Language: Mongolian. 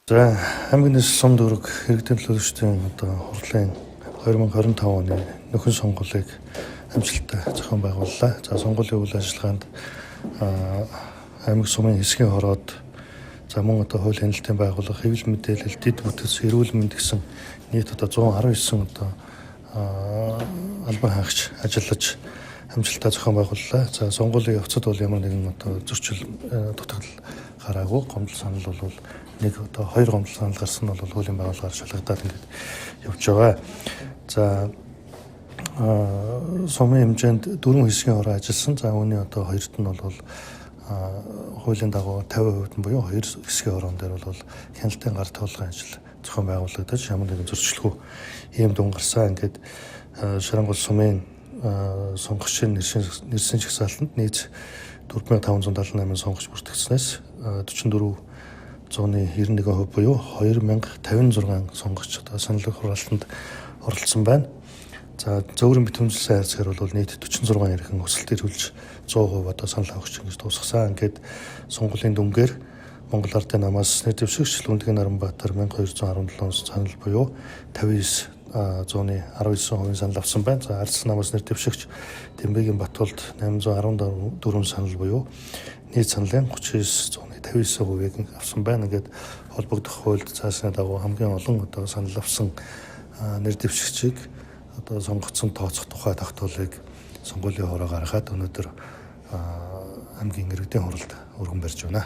За хамгийн сум дөрөг иргэдийн төлөөлөгчдийн хурлын 2025 оны нөхөн сонгуулийг амжилттай зохион байгууллаа. За сонгуулийн үйл ажиллагаанд аймаг сумын хэсгийн хороод за мөн хуулийн хяналтын байгууллага, хэвлэл мэдээлэл, дэд бүтэц, эрүүл мэнд гэсэн нийт 119 албан хаагч ажиллаж амжилттай зохион байгууллаа. За сонгуулийн явцад бол ямар нэгэн зөрчил дутагдал гараагүй. Гомдол санал бол хоёр гомдол санал гарсан нь бол хуулийн байгууллагаар шалгагдаад ингээд явж байгаа. За сумын хэмжээнд 4 хэсгийн хороо ажилласан. За үүний хоёрт нь бол хуулийн дагуу 50% нь буюу 2 хэсгийн хороон дээр бол хяналтын гар тавлгын ажил зохион байгуулагдаж ямар нэгэн зөрчилгүй ийм дүн гарсан. Ингээд Шарангол сумын сонгогчийн нэрсэн жагсаалтанд нийт 4578 сонгогч бүртгэгдснээс 4491% буюу 2056 сонгогч санал хураалтанд оролцсон байна. За зөөврийн битүүмжлэлийн хайрцагаар бол нийт 46 ярхан өсөлт ирүүлж 100% санал авахч ингэж дуусгасан. Ингээд сонгуулийн дүнгээр Монгол Ардын намаас нэр дэвшигч Лүндэгийн Наранбаатар 1217 санал буюу 59.19% санал авсан байна. За Ардсан намаас нэр дэвшигч Дембэгийн Батулд 814 санал буюу нийт саналын 39.59%-ийг авсан байна. Ингээд холбогдох хуульд заасны дагуу хамгийн олон санал авсан нэр дэвшигчийг сонгогдсон тооцох тухай тогтоолыг сонгуулийн хороо гаргахад өнөөдөр аймгийн иргэдийн хурлд өргөн барьж байна.